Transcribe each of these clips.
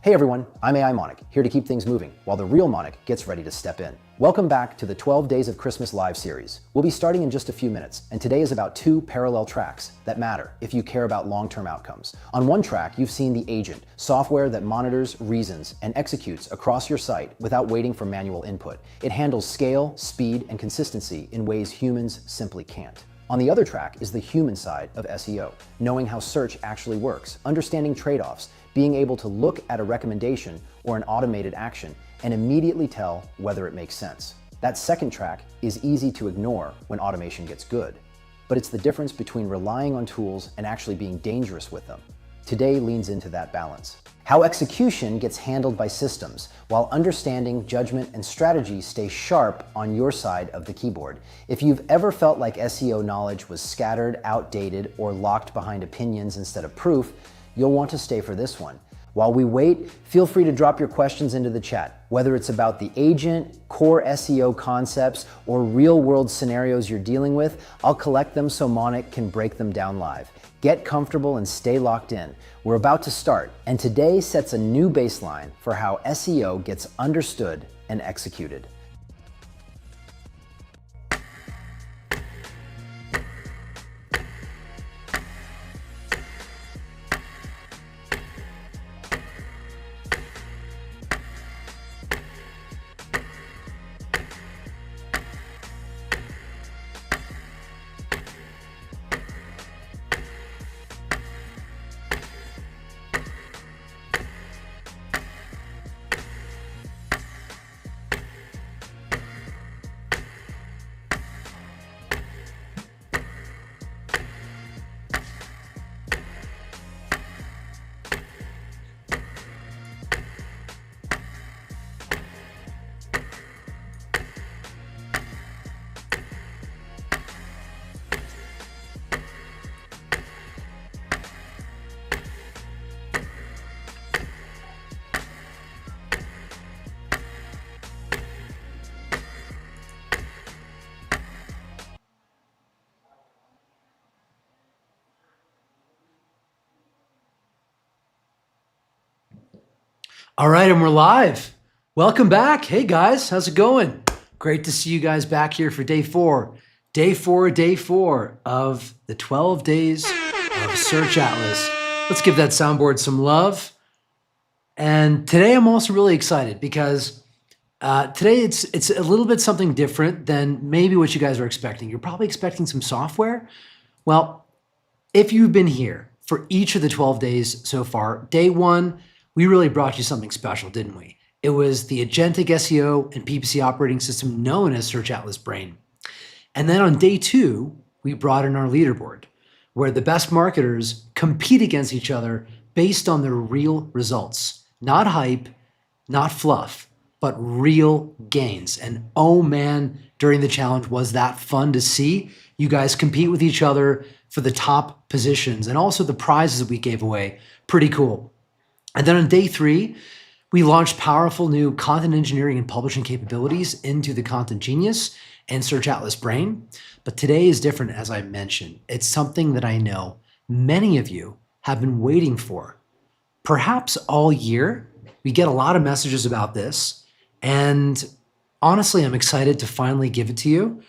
Hey everyone, I'm AI Manick, here to keep things moving while the real Manick gets ready to step in. Welcome back to the 12 Days of Christmas live series. We'll be starting in just a few minutes, and today is about two parallel tracks that matter if you care about long-term outcomes. On one track, you've seen the agent, software that monitors, reasons, and executes across your site without waiting for manual input. It handles scale, speed, and consistency in ways humans simply can't. On the other track is the human side of SEO, knowing how search actually works, understanding trade-offs, being able to look at a recommendation or an automated action and immediately tell whether it makes sense. That second track is easy to ignore when automation gets good, but it's the difference between relying on tools and actually being dangerous with them. Today leans into that balance. How execution gets handled by systems, while understanding, judgment, and strategy stay sharp on your side of the keyboard. If you've ever felt like SEO knowledge was scattered, outdated, or locked behind opinions instead of proof, you'll want to stay for this one. While we wait, feel free to drop your questions into the chat, whether it's about the agent, core SEO concepts, or real-world scenarios you're dealing with. I'll collect them so Manick can break them down live. Get comfortable and stay locked in. We're about to start, and today sets a new baseline for how SEO gets understood and executed. All right, and we're live. Welcome back. Hey guys, how's it going? Great to see you guys back here for day four of the 12 days of Search Atlas. Let's give that soundboard some love. And today I'm also really excited because today it's a little bit something different than maybe what you guys are expecting. You're probably expecting some software. Well, if you've been here for each of the 12 days so far, day one, we really brought you something special, didn't we? It was the agentic SEO and PPC operating system known as Search Atlas Brain. And then on day two, we brought in our leaderboard, where the best marketers compete against each other based on their real results. Not hype, not fluff, but real gains. And oh man, during the challenge, was that fun to see. You guys compete with each other for the top positions and also the prizes that we gave away. Pretty cool. And then on day three, we launched powerful new content engineering and publishing capabilities into the Content Genius and Search Atlas Brain. But today is different, as I mentioned. It's something that I know many of you have been waiting for. Perhaps all year, we get a lot of messages about this. And honestly, I'm excited to finally give it to you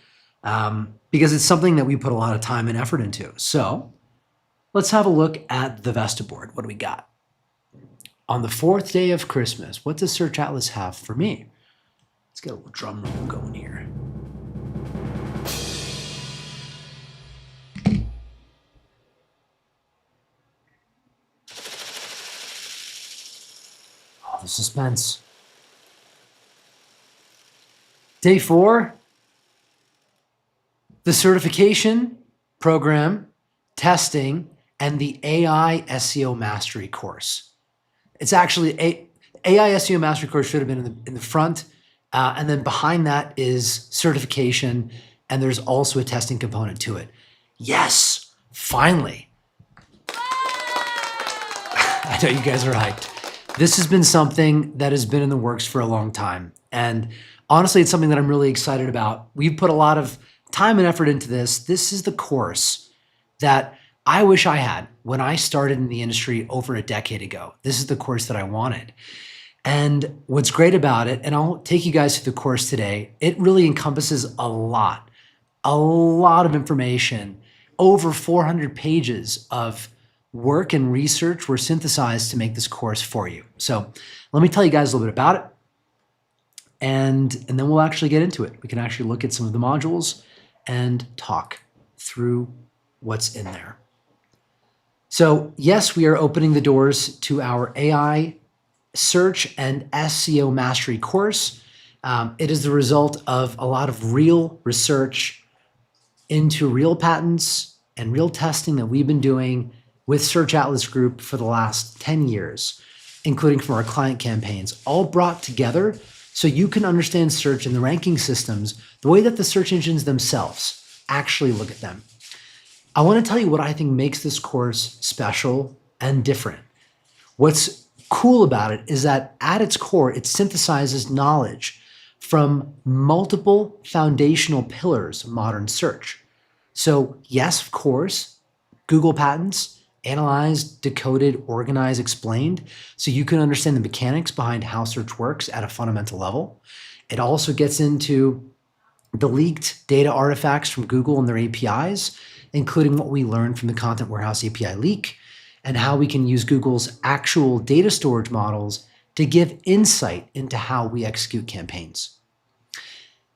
because it's something that we put a lot of time and effort into. So let's have a look at the Vesta board. What do we got? On the fourth day of Christmas, what does Search Atlas have for me? Let's get a little drum roll going here. Oh, the suspense. Day four, the certification program, testing, and the AI SEO Mastery Course. It's actually AI SEO Mastery Course should have been in the front, and then behind that is certification, and there's also a testing component to it. Yes, finally. I know you guys are hyped. This has been something that has been in the works for a long time, and honestly, it's something that I'm really excited about. We've put a lot of time and effort into this. This is the course that I wish I had when I started in the industry over a decade ago. This is the course that I wanted. And what's great about it, and I'll take you guys through the course today, it really encompasses a lot of information. Over 400 pages of work and research were synthesized to make this course for you. So let me tell you guys a little bit about it, and then we'll actually get into it. We can actually look at some of the modules and talk through what's in there. So yes, we are opening the doors to our AI Search and SEO Mastery course. It is the result of a lot of real research into real patents and real testing that we've been doing with Search Atlas Group for the last 10 years, including from our client campaigns, all brought together so you can understand search and the ranking systems the way that the search engines themselves actually look at them. I want to tell you what I think makes this course special and different. What's cool about it is that at its core, it synthesizes knowledge from multiple foundational pillars of modern search. So yes, of course, Google patents, analyzed, decoded, organized, explained, so you can understand the mechanics behind how search works at a fundamental level. It also gets into the leaked data artifacts from Google and their APIs, including what we learned from the Content Warehouse API leak, and how we can use Google's actual data storage models to give insight into how we execute campaigns.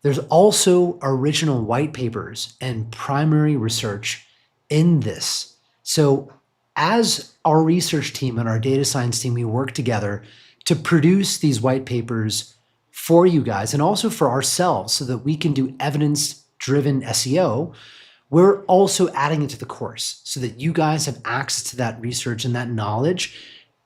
There's also original white papers and primary research in this. So as our research team and our data science team, we work together to produce these white papers for you guys and also for ourselves so that we can do evidence-driven SEO. We're also adding it to the course so that you guys have access to that research and that knowledge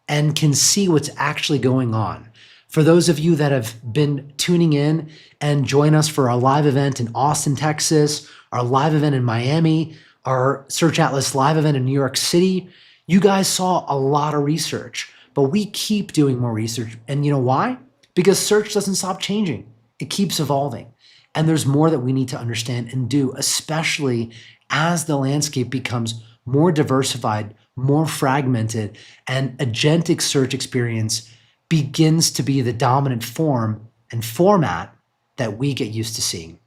and can see what's actually going on. For those of you that have been tuning in and join us for our live event in Austin, Texas, our live event in Miami, our Search Atlas live event in New York City, you guys saw a lot of research, but we keep doing more research. And you know why? Because search doesn't stop changing. It keeps evolving. And there's more that we need to understand and do, especially as the landscape becomes more diversified, more fragmented, and agentic search experience begins to be the dominant form and format that we get used to seeing.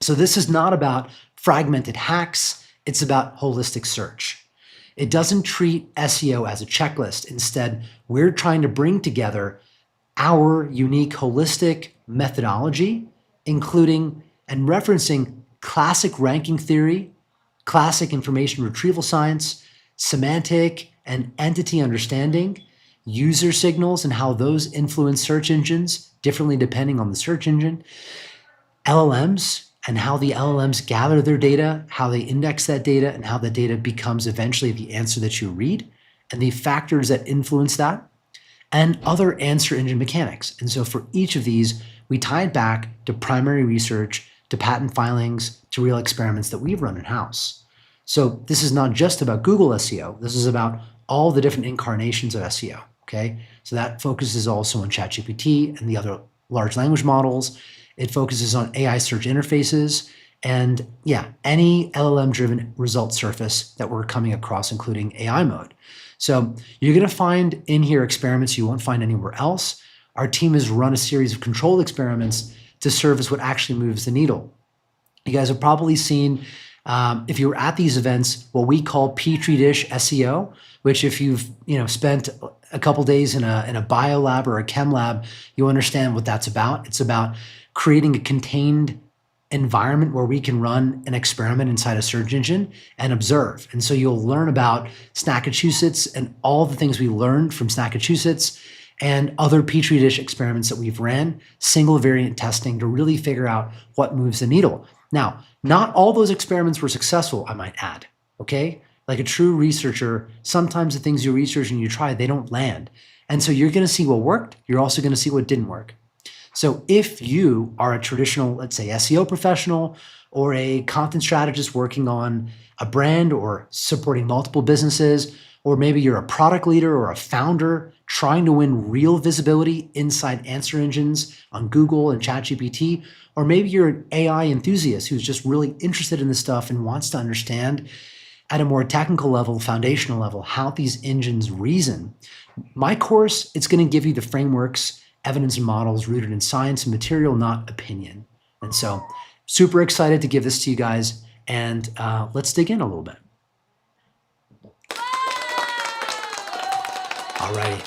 So this is not about fragmented hacks, it's about holistic search. It doesn't treat SEO as a checklist. Instead, we're trying to bring together our unique holistic methodology, including and referencing classic ranking theory, classic information retrieval science, semantic and entity understanding, user signals and how those influence search engines differently depending on the search engine, LLMs and how the LLMs gather their data, how they index that data, and how the data becomes eventually the answer that you read, and the factors that influence that, and other answer engine mechanics. And so for each of these, we tie it back to primary research, to patent filings, to real experiments that we've run in-house. So this is not just about Google SEO. This is about all the different incarnations of SEO, okay? So that focuses also on ChatGPT and the other large language models. It focuses on AI search interfaces and any LLM-driven result surface that we're coming across, including AI mode. So you're gonna find in here experiments you won't find anywhere else. Our team has run a series of controlled experiments to serve as what actually moves the needle. You guys have probably seen, if you were at these events, what we call Petri dish SEO, which if you've spent a couple days in a bio lab or a chem lab, you understand what that's about. It's about creating a contained environment where we can run an experiment inside a search engine and observe. And so you'll learn about Snackachusetts and all the things we learned from Snackachusetts and other Petri dish experiments that we've ran, single variant testing to really figure out what moves the needle. Now, not all those experiments were successful, I might add, okay? Like a true researcher, sometimes the things you research and you try, they don't land. And so you're gonna see what worked, you're also gonna see what didn't work. So if you are a traditional, let's say, SEO professional or a content strategist working on a brand or supporting multiple businesses, or maybe you're a product leader or a founder trying to win real visibility inside answer engines on Google and ChatGPT, or maybe you're an AI enthusiast who's just really interested in this stuff and wants to understand at a more technical level, foundational level, how these engines reason. My course, it's going to give you the frameworks, evidence, and models rooted in science and material, not opinion. And so super excited to give this to you guys, and let's dig in a little bit. All righty,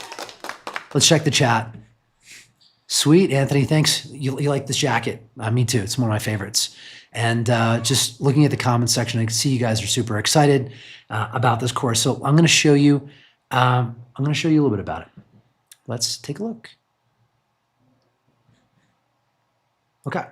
let's check the chat. Sweet, Anthony, thanks. You like this jacket. Me too, it's one of my favorites. And just looking at the comments section, I can see you guys are super excited about this course. So I'm going to show you, a little bit about it. Let's take a look. Okay.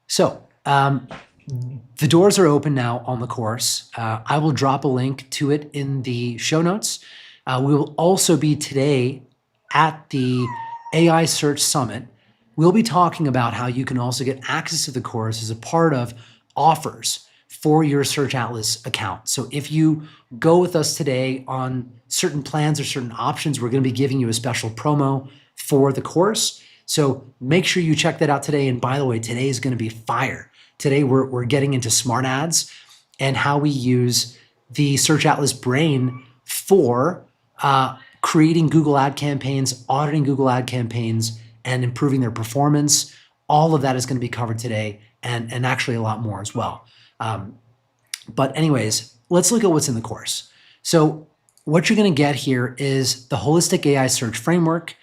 So the doors are open now on the course. I will drop a link to it in the show notes. We will also be today at the AI Search Summit. We'll be talking about how you can also get access to the course as a part of offers for your Search Atlas account. So if you go with us today on certain plans or certain options, we're going to be giving you a special promo for the course. So make sure you check that out today. And by the way, today is going to be fire. Today we're getting into smart ads and how we use the Search Atlas brain for creating Google ad campaigns, auditing Google ad campaigns, and improving their performance. All of that is going to be covered today, and actually a lot more as well. But anyways, let's look at what's in the course. So what you're going to get here is the holistic AI search framework.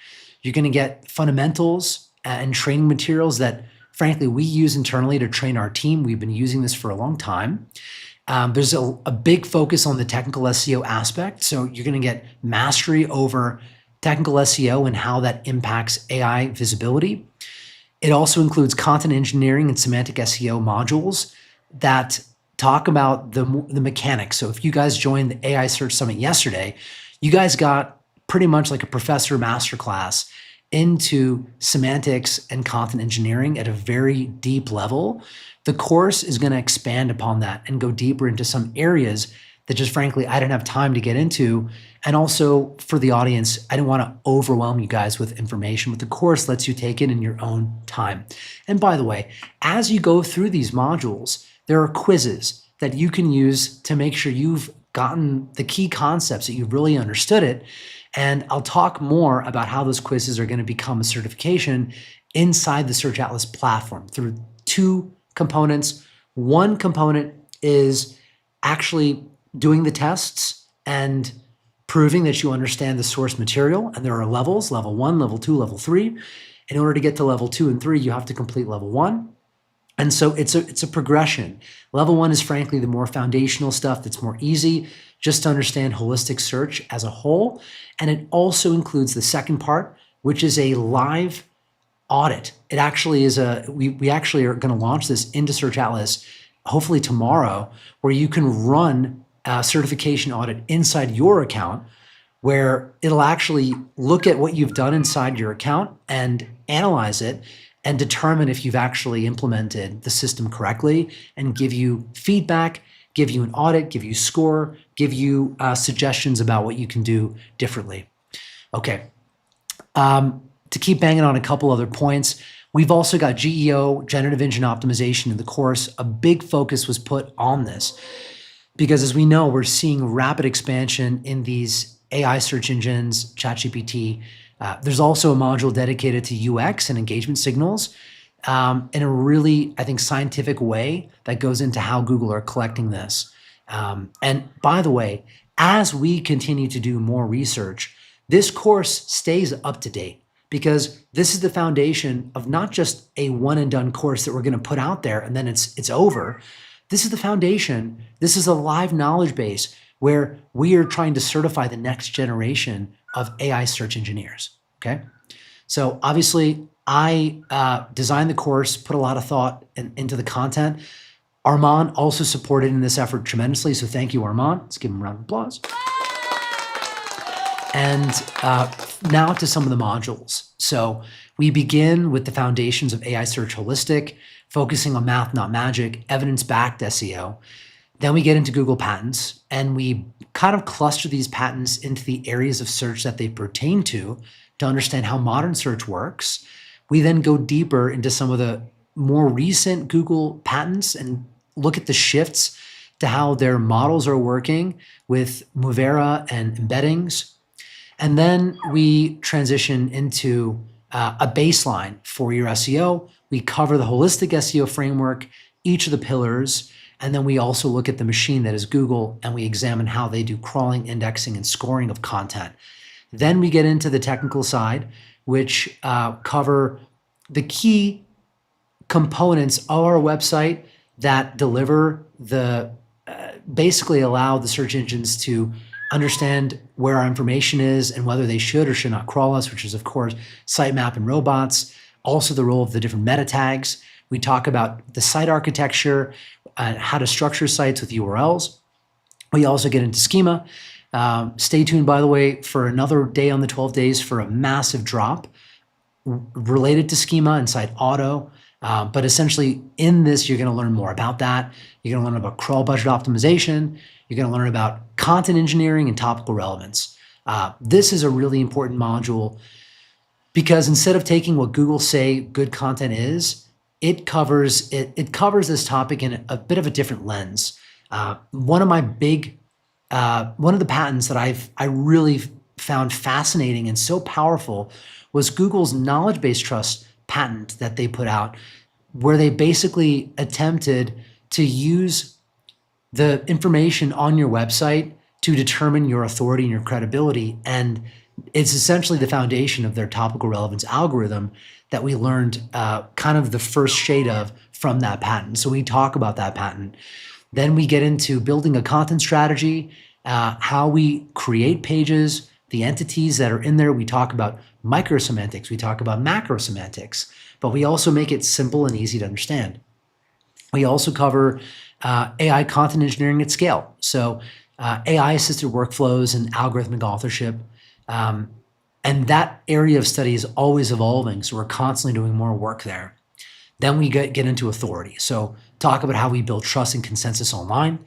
You're going to get fundamentals and training materials that, frankly, we use internally to train our team. We've been using this for a long time. There's a big focus on the technical SEO aspect. So you're going to get mastery over technical SEO and how that impacts AI visibility. It also includes content engineering and semantic SEO modules that talk about the mechanics. So if you guys joined the AI Search Summit yesterday, you guys got pretty much like a professor masterclass into semantics and content engineering at a very deep level. The course is going to expand upon that and go deeper into some areas that just frankly, I didn't have time to get into. And also for the audience, I didn't want to overwhelm you guys with information, but the course lets you take it in your own time. And by the way, as you go through these modules, there are quizzes that you can use to make sure you've gotten the key concepts, that you've really understood it. And I'll talk more about how those quizzes are going to become a certification inside the Search Atlas platform through two components. One component is actually doing the tests and proving that you understand the source material. And there are levels, level 1, level 2, level 3. In order to get to level 2 and 3, you have to complete level 1. And so it's a progression. Level 1 is frankly the more foundational stuff that's more easy just to understand holistic search as a whole. And it also includes the second part, which is a live audit. It actually is we actually are going to launch this into Search Atlas hopefully tomorrow, where you can run a certification audit inside your account, where it'll actually look at what you've done inside your account and analyze it and determine if you've actually implemented the system correctly and give you feedback, give you an audit, give you score, give you suggestions about what you can do differently. Okay. To keep banging on a couple other points, we've also got GEO, generative engine optimization in the course. A big focus was put on this because, as we know, we're seeing rapid expansion in these AI search engines, ChatGPT. There's also a module dedicated to UX and engagement signals in a really, I think, scientific way that goes into how Google are collecting this. And by the way, as we continue to do more research, this course stays up to date, because this is the foundation of not just a one and done course that we're going to put out there and then it's over. This is the foundation. This is a live knowledge base where we are trying to certify the next generation of AI search engineers, okay? So obviously I designed the course, put a lot of thought into the content. Armand also supported in this effort tremendously, so thank you, Armand. Let's give him a round of applause. And now to some of the modules. So we begin with the foundations of AI search holistic, focusing on math, not magic, evidence-backed SEO. Then we get into Google patents, and we kind of cluster these patents into the areas of search that they pertain to understand how modern search works. We then go deeper into some of the more recent Google patents and look at the shifts to how their models are working with Movera and embeddings. And then we transition into a baseline for your SEO. We cover the holistic SEO framework, each of the pillars, and then we also look at the machine that is Google, and we examine how they do crawling, indexing, and scoring of content. Then we get into the technical side, which cover the key components of our website that deliver basically allow the search engines to understand where our information is and whether they should or should not crawl us, which is, of course, sitemap and robots. Also, the role of the different meta tags. We talk about the site architecture, how to structure sites with URLs. We also get into schema. Stay tuned, by the way, for another day on the 12 days for a massive drop related to schema inside auto. But essentially in this, you're going to learn more about that. You're going to learn about crawl budget optimization. You're going to learn about content engineering and topical relevance. This is a really important module because instead of taking what Google say good content is, it covers this topic in a bit of a different lens. One of the patents that I really found fascinating and so powerful was Google's knowledge-based trust patent that they put out, where they basically attempted to use the information on your website to determine your authority and your credibility. And it's essentially the foundation of their topical relevance algorithm that we learned kind of the first shade of from that patent. So we talk about that patent. Then we get into building a content strategy, how we create pages, the entities that are in there. We talk about micro semantics, we talk about macro semantics, but we also make it simple and easy to understand. We also cover AI content engineering at scale. So AI assisted workflows and algorithmic authorship. And that area of study is always evolving. So we're constantly doing more work there. Then we get into authority. So talk about how we build trust and consensus online.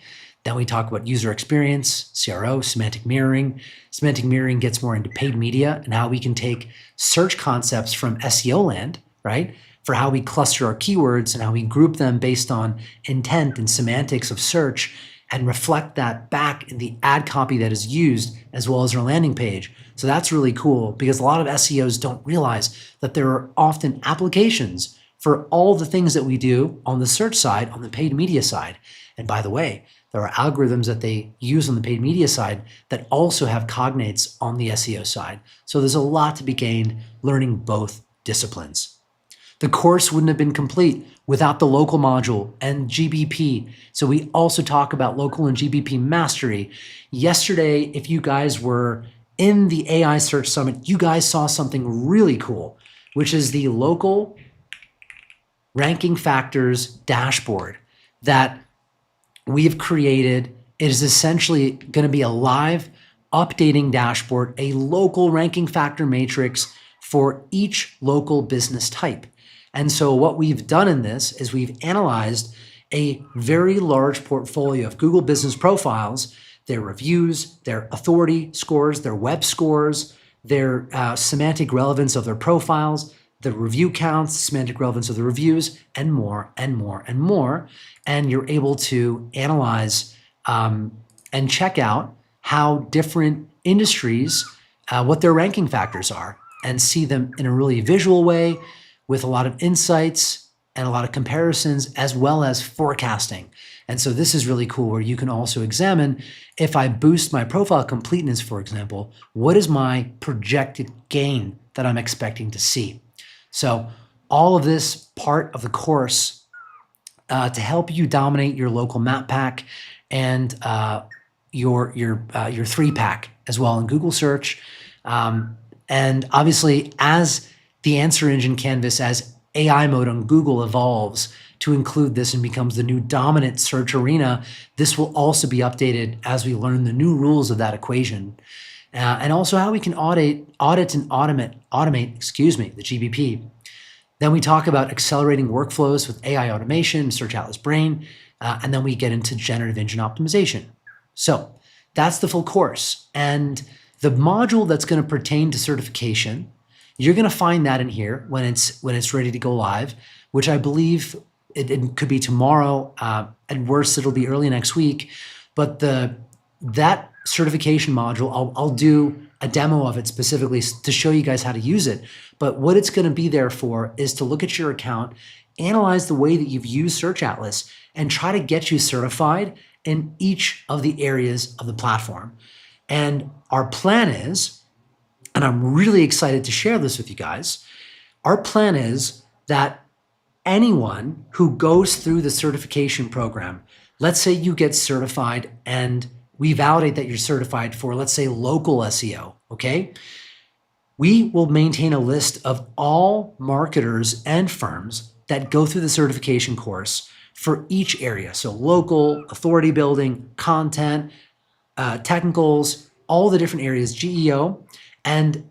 Then we talk about user experience, CRO, semantic mirroring. Semantic mirroring gets more into paid media and how we can take search concepts from SEO land, right? For how we cluster our keywords and how we group them based on intent and semantics of search and reflect that back in the ad copy that is used as well as our landing page. So that's really cool because a lot of SEOs don't realize that there are often applications for all the things that we do on the search side, on the paid media side. And by the way, there are algorithms that they use on the paid media side that also have cognates on the SEO side. So there's a lot to be gained learning both disciplines. The course wouldn't have been complete without the local module and GBP. So we also talk about local and GBP mastery. Yesterday, if you guys were in the AI Search Summit, you guys saw something really cool, which is the local ranking factors dashboard that we've created. It is essentially going to be a live updating dashboard, a local ranking factor matrix for each local business type. And so what we've done in this is we've analyzed a very large portfolio of Google business profiles, their reviews, their authority scores, their web scores, their semantic relevance of their profiles, the review counts, semantic relevance of the reviews, and more and more and more. And you're able to analyze and check out how different industries, what their ranking factors are, and see them in a really visual way with a lot of insights and a lot of comparisons as well as forecasting. And so this is really cool where you can also examine, if I boost my profile completeness, for example, what is my projected gain that I'm expecting to see? So all of this part of the course to help you dominate your local map pack and your 3-pack as well in Google search. And obviously, as the answer engine canvas, as AI mode on Google evolves to include this and becomes the new dominant search arena, this will also be updated as we learn the new rules of that equation. And also how we can audit and automate, the GBP. Then we talk about accelerating workflows with AI automation, Search Atlas Brain, and then we get into generative engine optimization. So that's the full course. And the module that's going to pertain to certification, you're going to find that in here when it's ready to go live, which I believe it could be tomorrow. At worst, it'll be early next week. But that certification module, I'll do a demo of it specifically to show you guys how to use it. But what it's going to be there for is to look at your account, analyze the way that you've used Search Atlas, and try to get you certified in each of the areas of the platform. And our plan is, and I'm really excited to share this with you guys, our plan is that anyone who goes through the certification program, let's say you get certified and we validate that you're certified for, let's say, local SEO, okay? We will maintain a list of all marketers and firms that go through the certification course for each area. So local, authority building, content, technicals, all the different areas, GEO, and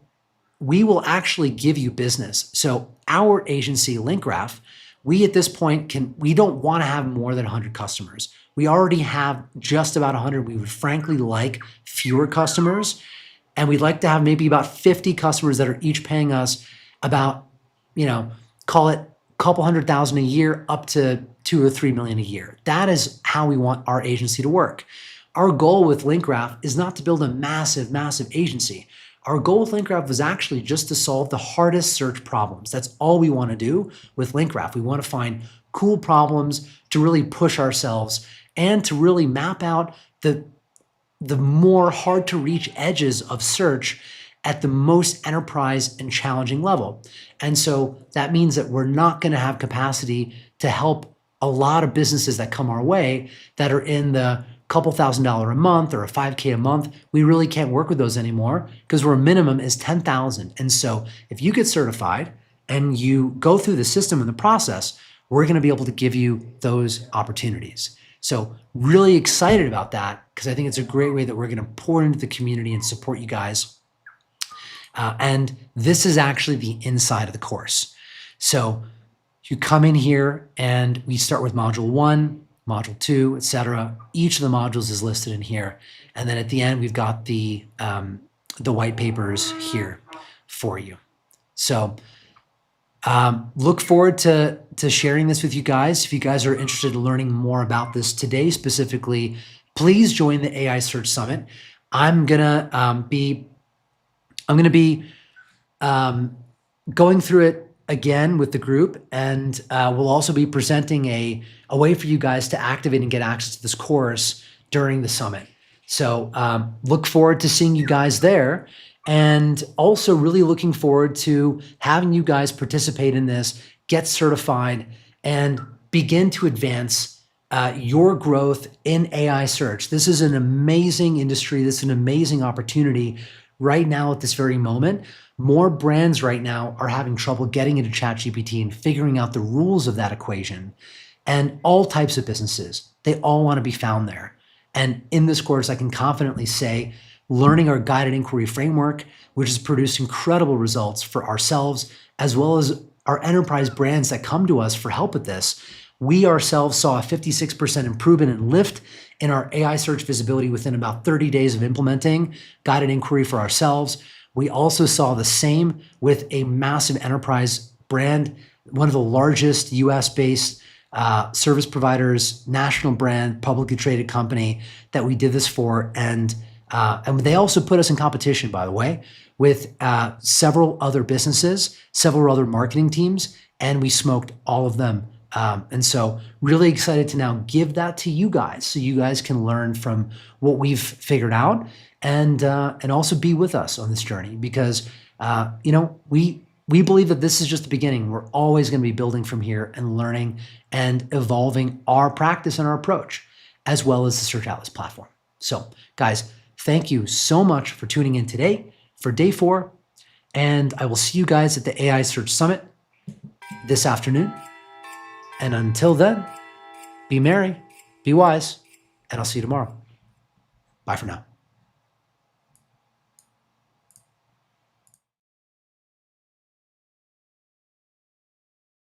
we will actually give you business. So our agency, LinkGraph, we at this point we don't want to have more than 100 customers. We already have just about 100. We would frankly like fewer customers, and we'd like to have maybe about 50 customers that are each paying us about, call it a couple $100,000 a year up to $2 or $3 million a year. That is how we want our agency to work. Our goal with LinkGraph is not to build a massive, massive agency. Our goal with LinkGraph was actually just to solve the hardest search problems. That's all we want to do with LinkGraph. We want to find cool problems to really push ourselves and to really map out the more hard to reach edges of search at the most enterprise and challenging level. And so that means that we're not going to have capacity to help a lot of businesses that come our way that are in the couple $1,000 a month or a $5K a month. We really can't work with those anymore because our minimum is $10,000. And so if you get certified and you go through the system and the process, we're going to be able to give you those opportunities. So really excited about that because I think it's a great way that we're going to pour into the community and support you guys. And this is actually the inside of the course. So you come in here and we start with module 1, module 2, etc. Each of the modules is listed in here. And then at the end, we've got the white papers here for you. So look forward to sharing this with you guys. If you guys are interested in learning more about this today specifically, please join the AI Search Summit. I'm gonna be going through it again with the group, and we'll also be presenting a way for you guys to activate and get access to this course during the summit. So look forward to seeing you guys there. And also really looking forward to having you guys participate in this, get certified, and begin to advance your growth in AI search. This is an amazing industry. This is an amazing opportunity right now at this very moment. More brands right now are having trouble getting into ChatGPT and figuring out the rules of that equation. And all types of businesses, they all want to be found there. And in this course, I can confidently say, learning our guided inquiry framework, which has produced incredible results for ourselves, as well as our enterprise brands that come to us for help with this. We ourselves saw a 56% improvement in lift in our AI search visibility within about 30 days of implementing guided inquiry for ourselves. We also saw the same with a massive enterprise brand, one of the largest US-based service providers, national brand, publicly traded company that we did this for. And they also put us in competition, by the way, with several other businesses, several other marketing teams, and we smoked all of them. And so really excited to now give that to you guys so you guys can learn from what we've figured out and also be with us on this journey because, we believe that this is just the beginning. We're always going to be building from here and learning and evolving our practice and our approach, as well as the Search Atlas platform. So guys, thank you so much for tuning in today for day 4. And I will see you guys at the AI Search Summit this afternoon. And until then, be merry, be wise, and I'll see you tomorrow. Bye for now.